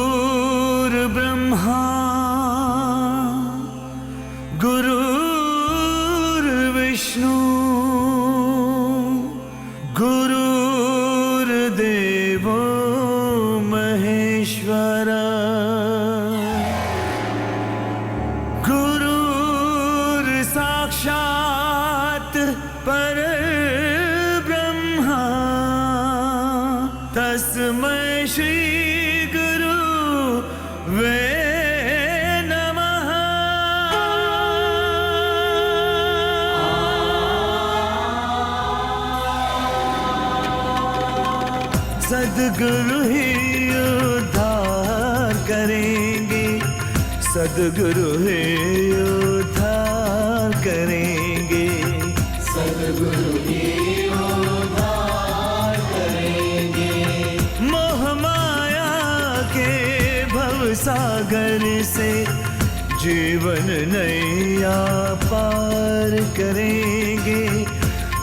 गुरुर्ब्रह्मा गुरुर्विष्णु गुरुर्देवो महेश्वर गुरुर्साक्षात् परब्रह्मा तस्मै श्री वे नमः। सद्गुरु ही उद्धार करेंगे, सद्गुरु ही उद्धार करेंगे, सद्गुरु ही उद्धार करेंगे। मोह माया के सागर से जीवन नैया पार करेंगे,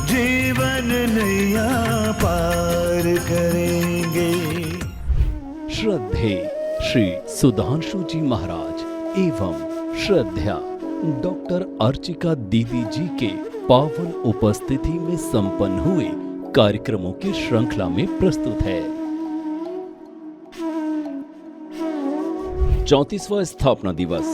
जीवन नैया पार करेंगे। श्रद्धेय श्री सुधांशु जी महाराज एवं श्रद्धा डॉक्टर अर्चिका दीदी जी के पावन उपस्थिति में संपन्न हुए कार्यक्रमों की श्रृंखला में प्रस्तुत है 34वां स्थापना दिवस।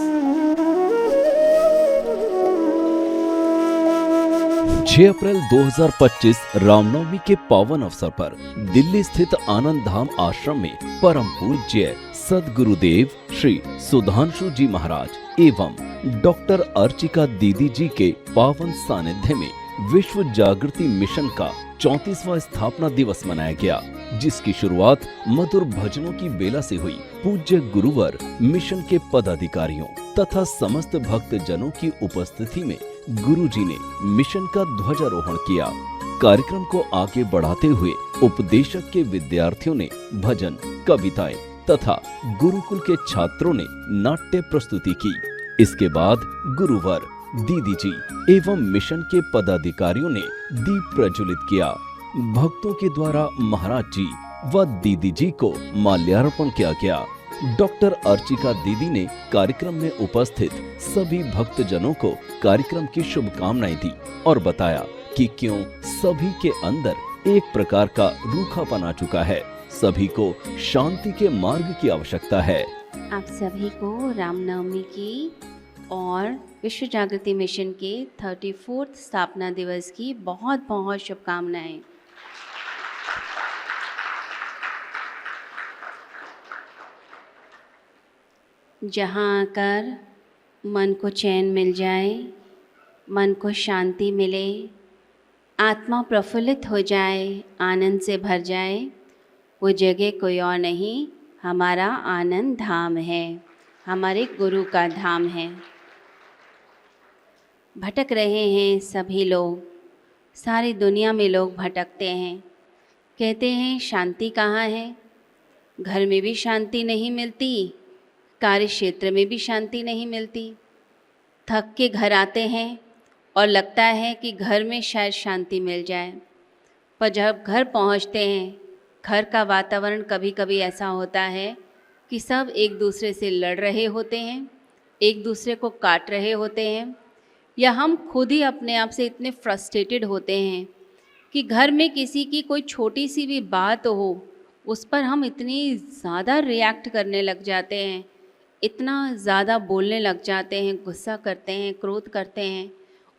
6 अप्रैल 2025 रामनवमी के पावन अवसर पर दिल्ली स्थित आनंद धाम आश्रम में परम पूज्य सद्गुरुदेव श्री सुधांशु जी महाराज एवं डॉक्टर अर्चिका दीदी जी के पावन सानिध्य में विश्व जागृति मिशन का 34वां स्थापना दिवस मनाया गया, जिसकी शुरुआत मधुर भजनों की बेला से हुई। पूज्य गुरुवर मिशन के पदाधिकारियों तथा समस्त भक्त जनों की उपस्थिति में गुरुजी ने मिशन का ध्वजारोहण किया। कार्यक्रम को आगे बढ़ाते हुए उपदेशक के विद्यार्थियों ने भजन, कविताएं तथा गुरुकुल के छात्रों ने नाट्य प्रस्तुति की। इसके बाद गुरुवर, दीदी जी एवं मिशन के पदाधिकारियों ने दीप प्रज्वलित किया। भक्तों के द्वारा महाराज जी व दीदी जी को माल्यार्पण किया गया। डॉक्टर अर्चिका दीदी ने कार्यक्रम में उपस्थित सभी भक्तजनों को कार्यक्रम की शुभकामनाएं दी और बताया कि क्यों सभी के अंदर एक प्रकार का रूखापन आ चुका है, सभी को शांति के मार्ग की आवश्यकता है। आप सभी को रामनवमी की और विश्व जागृति मिशन के 34th स्थापना दिवस की बहुत बहुत शुभकामनाएं। जहाँ आकर मन को चैन मिल जाए, मन को शांति मिले, आत्मा प्रफुल्लित हो जाए, आनंद से भर जाए, वो जगह कोई और नहीं, हमारा आनंद धाम है, हमारे गुरु का धाम है। भटक रहे हैं सभी लोग, सारी दुनिया में लोग भटकते हैं, कहते हैं शांति कहाँ है। घर में भी शांति नहीं मिलती, कार्य क्षेत्र में भी शांति नहीं मिलती। थक के घर आते हैं और लगता है कि घर में शायद शांति मिल जाए, पर जब घर पहुंचते हैं, घर का वातावरण कभी कभी ऐसा होता है कि सब एक दूसरे से लड़ रहे होते हैं, एक दूसरे को काट रहे होते हैं, या हम खुद ही अपने आप से इतने फ्रस्ट्रेटेड होते हैं कि घर में किसी की कोई छोटी सी भी बात हो, उस पर हम इतनी ज़्यादा रिएक्ट करने लग जाते हैं, इतना ज़्यादा बोलने लग जाते हैं, गुस्सा करते हैं, क्रोध करते हैं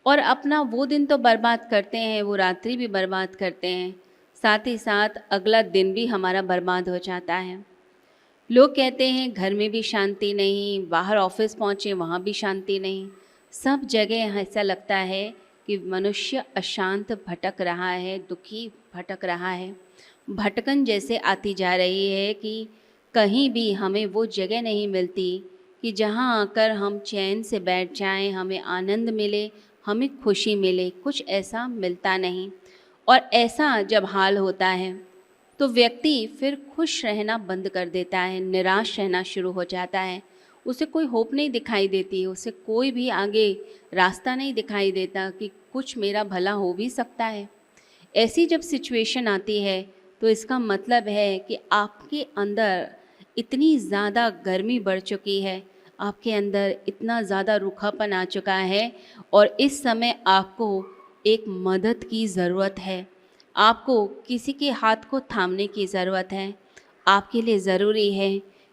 और अपना वो दिन तो बर्बाद करते हैं, वो रात्रि भी बर्बाद करते हैं, साथ ही साथ अगला दिन भी हमारा बर्बाद हो जाता है। लोग कहते हैं घर में भी शांति नहीं, बाहर ऑफिस पहुँचे वहाँ भी शांति नहीं, सब जगह ऐसा लगता है कि मनुष्य अशांत भटक रहा है, दुखी भटक रहा है। भटकन जैसे आती जा रही है कि कहीं भी हमें वो जगह नहीं मिलती कि जहाँ आकर हम चैन से बैठ जाएं, हमें आनंद मिले, हमें खुशी मिले, कुछ ऐसा मिलता नहीं। और ऐसा जब हाल होता है तो व्यक्ति फिर खुश रहना बंद कर देता है, निराश रहना शुरू हो जाता है। उसे कोई होप नहीं दिखाई देती, उसे कोई भी आगे रास्ता नहीं दिखाई देता कि कुछ मेरा भला हो भी सकता है। ऐसी जब सिचुएशन आती है तो इसका मतलब है कि आपके अंदर इतनी ज़्यादा गर्मी बढ़ चुकी है, आपके अंदर इतना ज़्यादा रूखापन आ चुका है और इस समय आपको एक मदद की ज़रूरत है। आपको किसी के हाथ को थामने की ज़रूरत है। आपके लिए ज़रूरी है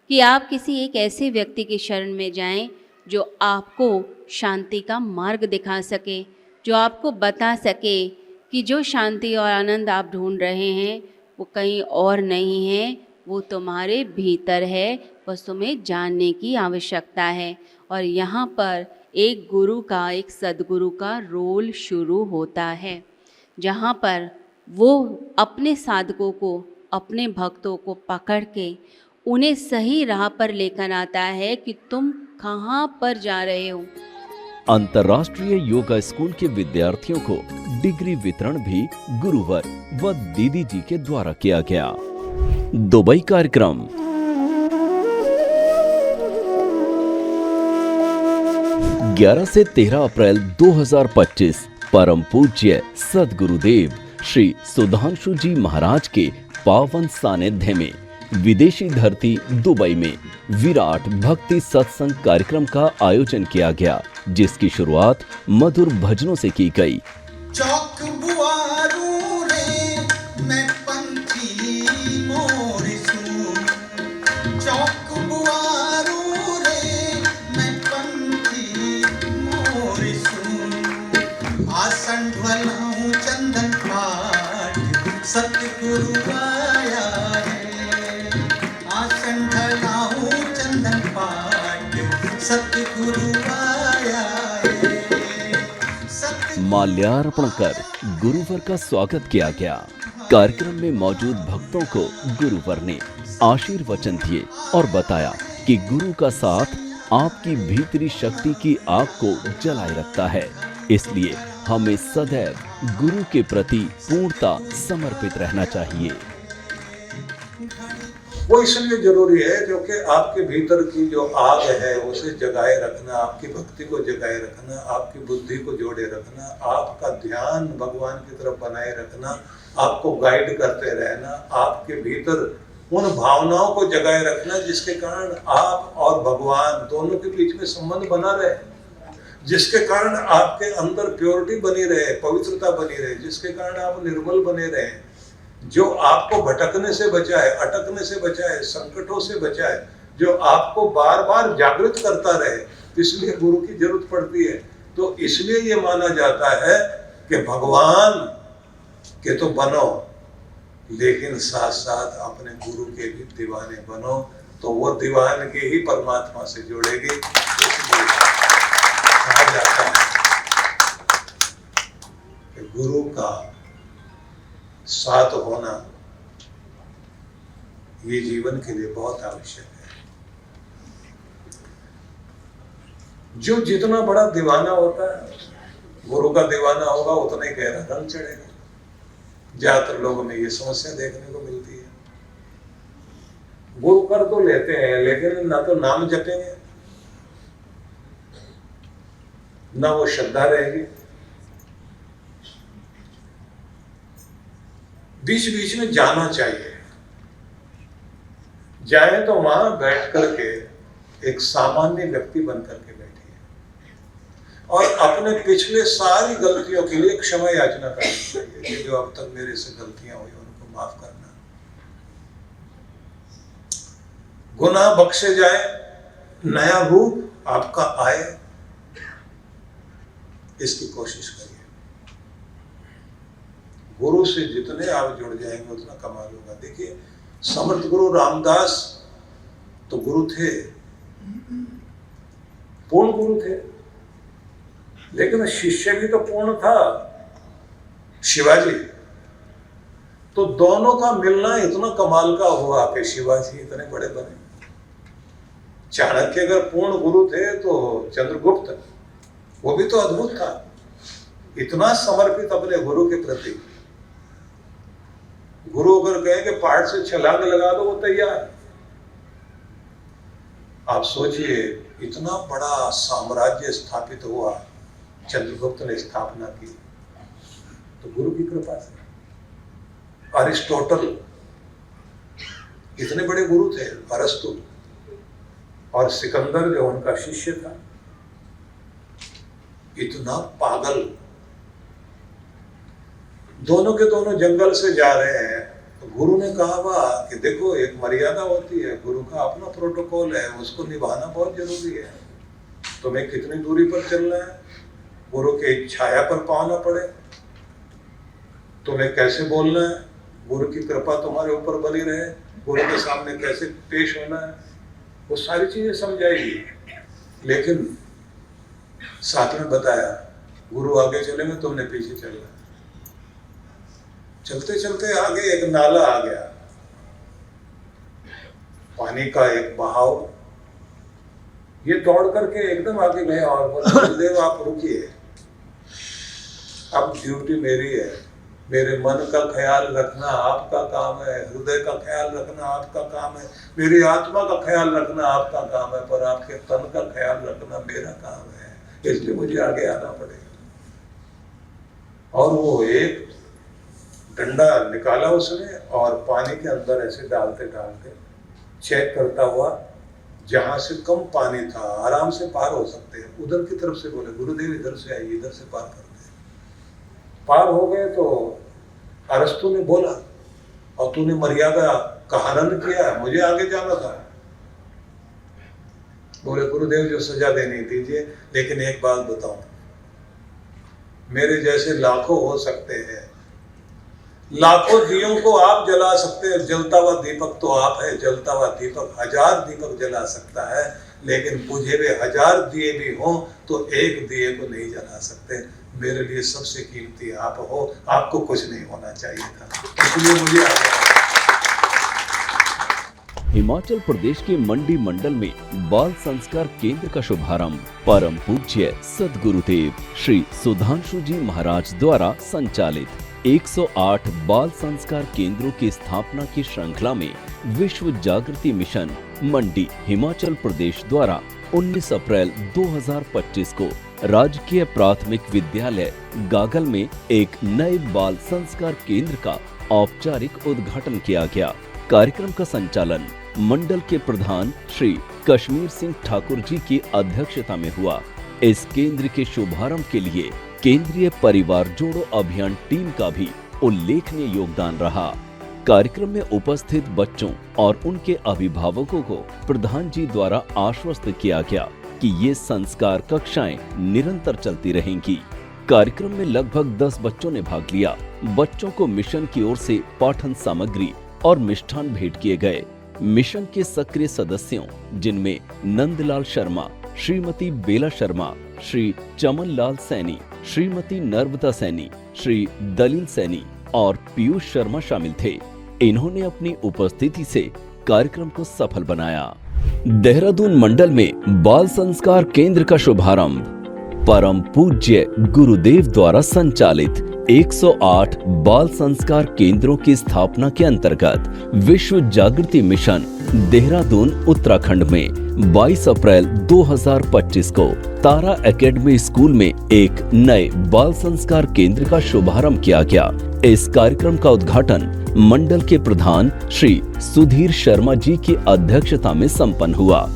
कि आप किसी एक ऐसे व्यक्ति की शरण में जाएं जो आपको शांति का मार्ग दिखा सके, जो आपको बता सके कि जो शांति और आनंद आप ढूंढ रहे हैं वो कहीं और नहीं है, वो तुम्हारे भीतर है, बस तुम्हें जानने की आवश्यकता है। और यहाँ पर एक गुरु का, एक सद्गुरु का रोल शुरू होता है, जहाँ पर वो अपने साधकों को, अपने भक्तों को पकड़ के उन्हें सही राह पर लेकर आता है कि तुम कहाँ पर जा रहे हो। अंतर्राष्ट्रीय योगा स्कूल के विद्यार्थियों को डिग्री वितरण भी गुरुवर व दीदी जी के द्वारा किया गया। दुबई कार्यक्रम 11 से 13 अप्रैल 2025 परम पूज्य सद्गुरुदेव श्री सुधांशु जी महाराज के पावन सानिध्य में विदेशी धरती दुबई में विराट भक्ति सत्संग कार्यक्रम का आयोजन किया गया, जिसकी शुरुआत मधुर भजनों से की गई। चौक बुआरू रे मैं पंछी मोर सुन, चौक बुआरू रे मैं पंछी मोर सुन, आसन ढलाऊं चंदन पाठ सतगुरु आया है, आसन ढलाऊं चंदन पाठ सतगुरु आया है। माल्यार्पण कर गुरुवर का स्वागत किया गया। कार्यक्रम में मौजूद भक्तों को गुरुवर ने आशीर्वचन दिए और बताया कि गुरु का साथ आपकी भीतरी शक्ति की आग को जलाए रखता है, इसलिए हमें सदैव गुरु के प्रति पूर्णता समर्पित रहना चाहिए। वो इसलिए जरूरी है क्योंकि आपके भीतर की जो आग है उसे जगाए रखना, आपकी भक्ति को जगाए रखना, आपकी बुद्धि को जोड़े रखना, आपका ध्यान भगवान की तरफ बनाए रखना, आपको गाइड करते रहना, आपके भीतर उन भावनाओं को जगाए रखना जिसके कारण आप और भगवान दोनों के बीच में संबंध बना रहे, जिसके कारण आपके अंदर प्योरिटी बनी रहे, पवित्रता बनी रहे, जिसके कारण आप निर्मल बने रहे, जो आपको भटकने से बचाए, अटकने से बचाए, संकटों से बचाए, जो आपको बार बार जागृत करता रहे। इसलिए गुरु की जरूरत पड़ती है। तो इसलिए ये माना जाता है कि भगवान के तो बनो, लेकिन साथ साथ अपने गुरु के भी दीवाने बनो, तो वो दीवान के ही परमात्मा से जुड़ेगी। इसलिए कहा जाता है कि गुरु का साथ होना ये जीवन के लिए बहुत आवश्यक है। जो जितना बड़ा दीवाना होता है, गुरु का दीवाना होगा, उतना ही गहरा रंग चढ़ेगा। ज्यादातर लोगों में ये समस्या देखने को मिलती है। गुरु कर तो लेते हैं, लेकिन ना तो नाम जपेंगे, ना वो श्रद्धा रहेगी। बीच बीच में जाना चाहिए। जाए तो वहां बैठ करके एक सामान्य व्यक्ति बन करके बैठिए और अपने पिछले सारी गलतियों के लिए क्षमा याचना करनी चाहिए कि जो अब तक मेरे से गलतियां हुई उनको माफ करना। गुनाह बख्शे जाए, नया रूप आपका आए, इसकी कोशिश करिए। गुरु से जितने आप जुड़ जाएंगे उतना कमाल होगा। देखिए, समर्थ गुरु रामदास तो गुरु थे, पूर्ण गुरु थे, लेकिन शिष्य भी तो पूर्ण था, शिवाजी। तो दोनों का मिलना इतना कमाल का हुआ कि शिवाजी इतने बड़े बने। चाणक्य अगर पूर्ण गुरु थे तो चंद्रगुप्त, वो भी तो अद्भुत था, इतना समर्पित अपने गुरु के प्रति। गुरु अगर कहे कि पहाड़ से छलांग लगा दो, वो तैयार। आप सोचिए, इतना बड़ा साम्राज्य स्थापित हुआ, चंद्रगुप्त ने स्थापना की, तो गुरु की कृपा से। अरिस्टोटल इतने बड़े गुरु थे, अरस्तु, और सिकंदर जो उनका शिष्य था, इतना पागल। दोनों के दोनों जंगल से जा रहे हैं, तो गुरु ने कहा हुआ कि देखो, एक मर्यादा होती है, गुरु का अपना प्रोटोकॉल है, उसको निभाना बहुत जरूरी है। तुम्हें कितनी दूरी पर चलना है, गुरु के छाया पर पाँव न पड़े, तुम्हें कैसे बोलना है, गुरु की कृपा तुम्हारे ऊपर बनी रहे, गुरु के सामने कैसे पेश होना है, वो सारी चीजें समझाएगी। लेकिन साथ में बताया, गुरु आगे चलेंगे, तुमने पीछे चलना। चलते चलते आगे एक नाला आ गया, पानी का एक बहाव। ये दौड़ करके एकदम आगे गए और बोले, गुरुदेव आप रुकिए, अब ड्यूटी मेरी है, मेरे मन का ख्याल रखना आपका काम है, हृदय का ख्याल रखना आपका काम है, मेरी आत्मा का ख्याल रखना आपका काम है, पर आपके तन का ख्याल रखना मेरा काम है, इसलिए मुझे आगे आना पड़ेगा। और वो एक डंडा निकाला उसने और पानी के अंदर ऐसे डालते डालते चेक करता हुआ, जहां से कम पानी था, आराम से पार हो सकते हैं, उधर की तरफ से बोले, गुरुदेव इधर से आइए, इधर से पार करते हैं। पार हो गए तो अरस्तु ने बोला, और तूने मर्यादा का हनन किया, मुझे आगे जाना था। बोले, गुरुदेव जो सजा देनी दीजिए, लेकिन एक बात बताऊं, मेरे जैसे लाखों हो सकते हैं, लाखों दियों को आप जला सकते हैं, जलता हुआ दीपक तो आप है, जलता हुआ दीपक 1000 दीपक जला सकता है, लेकिन बुझे हुए 1000 दिए भी हों तो एक दिए को नहीं जला सकते। मेरे लिए सबसे कीमती आप हो, आपको कुछ नहीं होना चाहिए था, इसलिए मुझे हिमाचल प्रदेश के मंडी मंडल में बाल संस्कार केंद्र का शुभारंभ परम पूज्य सद्गुरुदेव श्री सुधांशु जी महाराज द्वारा संचालित 108 बाल संस्कार केंद्रों की स्थापना की श्रृंखला में विश्व जागृति मिशन मंडी हिमाचल प्रदेश द्वारा 19 अप्रैल 2025 को राजकीय प्राथमिक विद्यालय गागल में एक नए बाल संस्कार केंद्र का औपचारिक उद्घाटन किया गया। कार्यक्रम का संचालन मंडल के प्रधान श्री कश्मीर सिंह ठाकुर जी की अध्यक्षता में हुआ। इस केंद्र के शुभारंभ के लिए केंद्रीय परिवार जोड़ो अभियान टीम का भी उल्लेखनीय योगदान रहा। कार्यक्रम में उपस्थित बच्चों और उनके अभिभावकों को प्रधान जी द्वारा आश्वस्त किया गया कि ये संस्कार कक्षाएं निरंतर चलती रहेंगी। कार्यक्रम में लगभग 10 बच्चों ने भाग लिया। बच्चों को मिशन की ओर से पाठन सामग्री और मिष्ठान भेंट किए गए। मिशन के सक्रिय सदस्यों, जिनमें नंदलाल शर्मा, श्रीमती बेला शर्मा, श्री चमन लाल सैनी, श्रीमती नर्मदा सैनी, श्री दलील सैनी और पीयूष शर्मा शामिल थे। इन्होंने अपनी उपस्थिति से कार्यक्रम को सफल बनाया। देहरादून मंडल में बाल संस्कार केंद्र का शुभारंभ परम पूज्य गुरुदेव द्वारा संचालित 108 बाल संस्कार केंद्रों की स्थापना के अंतर्गत विश्व जागृति मिशन देहरादून उत्तराखंड में 22 अप्रैल 2025 को तारा एकेडमी स्कूल में एक नए बाल संस्कार केंद्र का शुभारंभ किया गया। इस कार्यक्रम का उद्घाटन मंडल के प्रधान श्री सुधीर शर्मा जी की अध्यक्षता में संपन्न हुआ।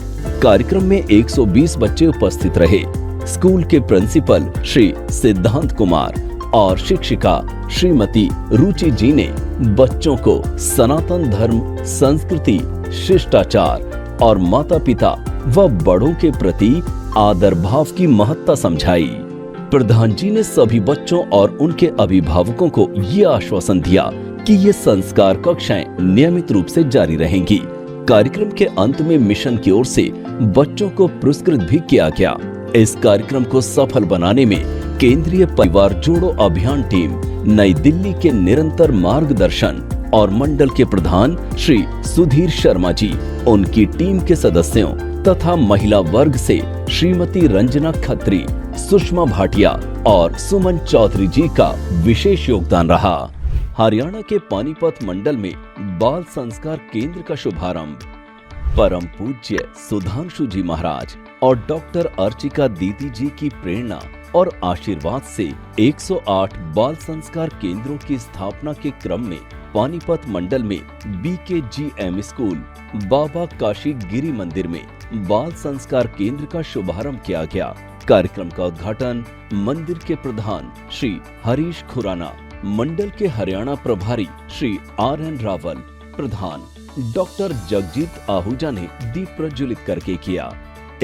कार्यक्रम में 120 बच्चे उपस्थित रहे। स्कूल के प्रिंसिपल श्री सिद्धांत कुमार और शिक्षिका श्रीमती रुचि जी ने बच्चों को सनातन धर्म, संस्कृति, शिष्टाचार और माता पिता व बड़ों के प्रति आदर भाव की महत्ता समझाई। प्रधान जी ने सभी बच्चों और उनके अभिभावकों को ये आश्वासन दिया कि ये संस्कार कक्षाएं नियमित रूप से जारी रहेंगी। कार्यक्रम के अंत में मिशन की ओर से बच्चों को पुरस्कृत भी किया गया। इस कार्यक्रम को सफल बनाने में केंद्रीय परिवार जोड़ो अभियान टीम, नई दिल्ली के निरंतर मार्गदर्शन और मंडल के प्रधान श्री सुधीर शर्मा जी, उनकी टीम के सदस्यों तथा महिला वर्ग से श्रीमती रंजना खत्री, सुषमा भाटिया और सुमन चौधरी जी का विशेष योगदान रहा। हरियाणा के पानीपत मंडल में बाल संस्कार केंद्र का शुभारंभ। परम पूज्य सुधांशु जी महाराज और डॉक्टर अर्चिका दीदी जी की प्रेरणा और आशीर्वाद से 108 बाल संस्कार केंद्रों की स्थापना के क्रम में पानीपत मंडल में BKGM स्कूल, बाबा काशी गिरी मंदिर में बाल संस्कार केंद्र का शुभारंभ किया गया। कार्यक्रम का उद्घाटन मंदिर के प्रधान श्री हरीश खुराना, मंडल के हरियाणा प्रभारी श्री RN रावल, प्रधान डॉक्टर जगजीत आहूजा ने दीप प्रज्वलित करके किया।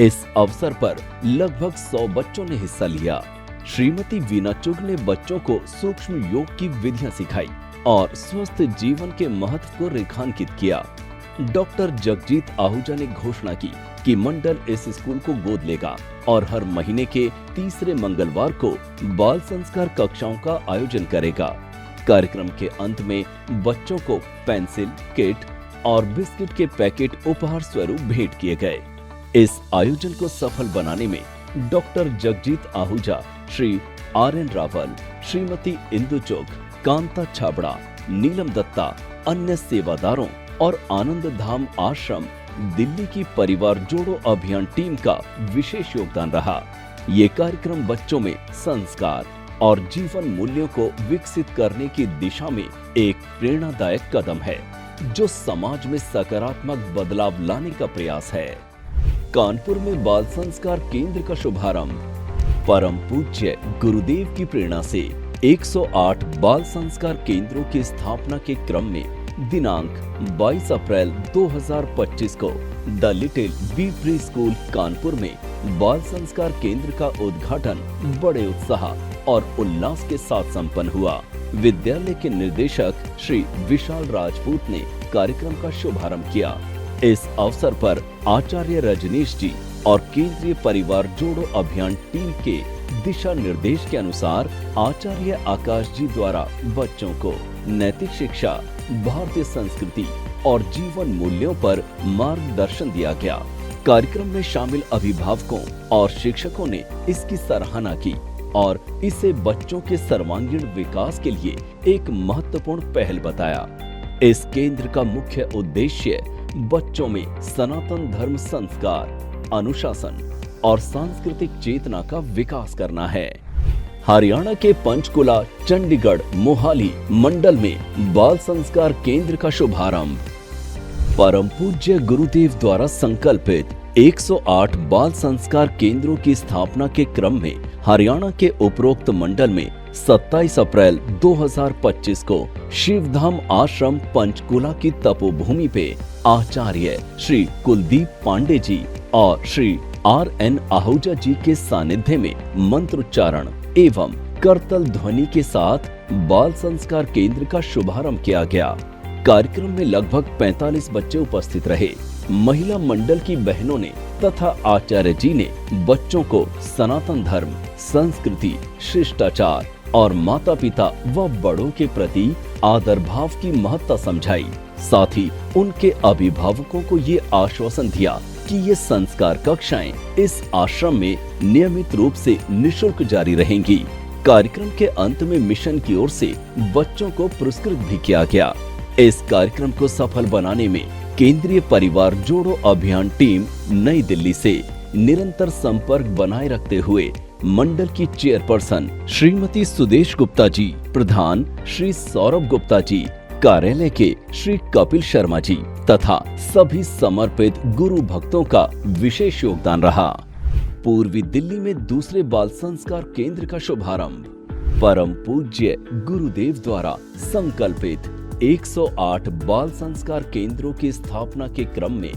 इस अवसर पर लगभग 100 बच्चों ने हिस्सा लिया। श्रीमती वीना चुग ने बच्चों को सूक्ष्म योग की विधियां सिखाई और स्वस्थ जीवन के महत्व को रेखांकित किया। डॉक्टर जगजीत आहूजा ने घोषणा की कि मंडल इस स्कूल को गोद लेगा और हर महीने के तीसरे मंगलवार को बाल संस्कार कक्षाओं का आयोजन करेगा। कार्यक्रम के अंत में बच्चों को पेंसिल, किट और बिस्किट के पैकेट उपहार स्वरूप भेंट किए गए। इस आयोजन को सफल बनाने में डॉक्टर जगजीत आहूजा, श्री RN रावल, श्रीमती इंदु चुग, कांता छाबड़ा, नीलम दत्ता, अन्य सेवादारों और आनंद धाम आश्रम दिल्ली की परिवार जोड़ो अभियान टीम का विशेष योगदान रहा। ये कार्यक्रम बच्चों में संस्कार और जीवन मूल्यों को विकसित करने की दिशा में एक प्रेरणादायक कदम है, जो समाज में सकारात्मक बदलाव लाने का प्रयास है। कानपुर में बाल संस्कार केंद्र का शुभारंभ। परम पूज्य गुरुदेव की प्रेरणा से 108 बाल संस्कार केंद्रों की स्थापना के क्रम में दिनांक 22 अप्रैल 2025 को the little bee preschool Kanpur में बाल संस्कार केंद्र का उद्घाटन बड़े उत्साह और उल्लास के साथ संपन्न हुआ। विद्यालय के निदेशक श्री विशाल राजपूत ने कार्यक्रम का शुभारंभ किया। इस अवसर पर आचार्य रजनीश जी और केंद्रीय परिवार जोड़ो अभियान टीम के दिशा निर्देश के अनुसार आचार्य आकाश जी द्वारा बच्चों को नैतिक शिक्षा, भारतीय संस्कृति और जीवन मूल्यों पर मार्गदर्शन दिया गया। कार्यक्रम में शामिल अभिभावकों और शिक्षकों ने इसकी सराहना की और इसे बच्चों के सर्वांगीण विकास के लिए एक महत्वपूर्ण पहल बताया। इस केंद्र का मुख्य उद्देश्य बच्चों में सनातन धर्म संस्कार, अनुशासन और सांस्कृतिक चेतना का विकास करना है। हरियाणा के पंचकुला, चंडीगढ़, मोहाली मंडल में बाल संस्कार केंद्र का शुभारंभ। परम पूज्य गुरुदेव द्वारा संकल्पित 108 बाल संस्कार केंद्रों की स्थापना के क्रम में हरियाणा के उपरोक्त मंडल में 27 अप्रैल 2025 को शिवधाम आश्रम पंचकुला की तपोभूमि पे आचार्य श्री कुलदीप पांडे जी और श्री RN आहूजा जी के सानिध्य में मंत्रोच्चारण एवं करतल ध्वनि के साथ बाल संस्कार केंद्र का शुभारंभ किया गया। कार्यक्रम में लगभग 45 बच्चे उपस्थित रहे। महिला मंडल की बहनों ने तथा आचार्य जी ने बच्चों को सनातन धर्म, संस्कृति, शिष्टाचार और माता पिता व बड़ों के प्रति आदर भाव की महत्ता समझाई। साथ ही उनके अभिभावकों को ये आश्वासन दिया कि ये संस्कार कक्षाएं इस आश्रम में नियमित रूप से निःशुल्क जारी रहेंगी। कार्यक्रम के अंत में मिशन की ओर से बच्चों को पुरस्कृत भी किया गया। इस कार्यक्रम को सफल बनाने में केंद्रीय परिवार जोड़ो अभियान टीम नई दिल्ली से निरंतर संपर्क बनाए रखते हुए मंडल की चेयरपर्सन श्रीमती सुदेश गुप्ता जी, प्रधान श्री सौरभ गुप्ता जी, कार्यालय के श्री कपिल शर्मा जी तथा सभी समर्पित गुरु भक्तों का विशेष योगदान रहा। पूर्वी दिल्ली में दूसरे बाल संस्कार केंद्र का शुभारंभ। परम पूज्य गुरुदेव द्वारा संकल्पित 108 बाल संस्कार केंद्रों की स्थापना के क्रम में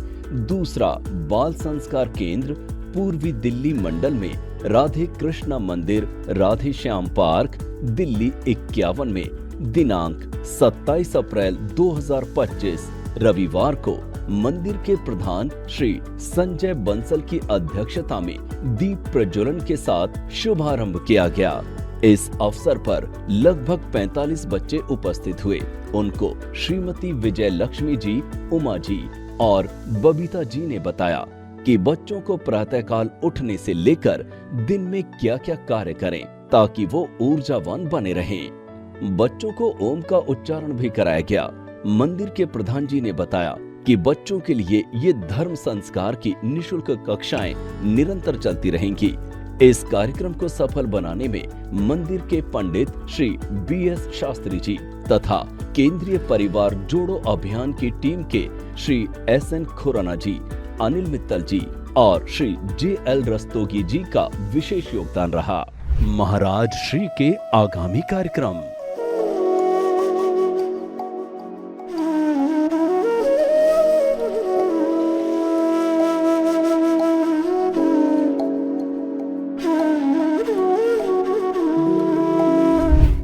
दूसरा बाल संस्कार केंद्र पूर्वी दिल्ली मंडल में राधे कृष्णा मंदिर, राधे श्याम पार्क, दिल्ली 51 में दिनांक 27 अप्रैल 2025 रविवार को मंदिर के प्रधान श्री संजय बंसल की अध्यक्षता में दीप प्रज्वलन के साथ शुभारंभ किया गया। इस अवसर पर लगभग 45 बच्चे उपस्थित हुए। उनको श्रीमती विजय लक्ष्मी जी, उमा जी और बबीता जी ने बताया कि बच्चों को प्रातःकाल उठने से लेकर दिन में क्या क्या कार्य करें ताकि वो ऊर्जावान बने रहें। बच्चों को ओम का उच्चारण भी कराया गया। मंदिर के प्रधान जी ने बताया कि बच्चों के लिए ये धर्म संस्कार की निशुल्क कक्षाएं निरंतर चलती रहेंगी। इस कार्यक्रम को सफल बनाने में मंदिर के पंडित श्री BS शास्त्री जी तथा केंद्रीय परिवार जोड़ो अभियान की टीम के श्री SN खुराना जी, अनिल मित्तल जी और श्री JL रस्तोगी जी का विशेष योगदान रहा। महाराज श्री के आगामी कार्यक्रम।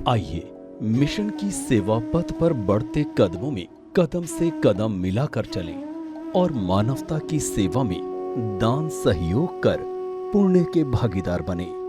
आइए मिशन की सेवा पथ पर बढ़ते कदमों में कदम से कदम मिलाकर चलें और मानवता की सेवा में दान सहयोग कर पुण्य के भागीदार बने।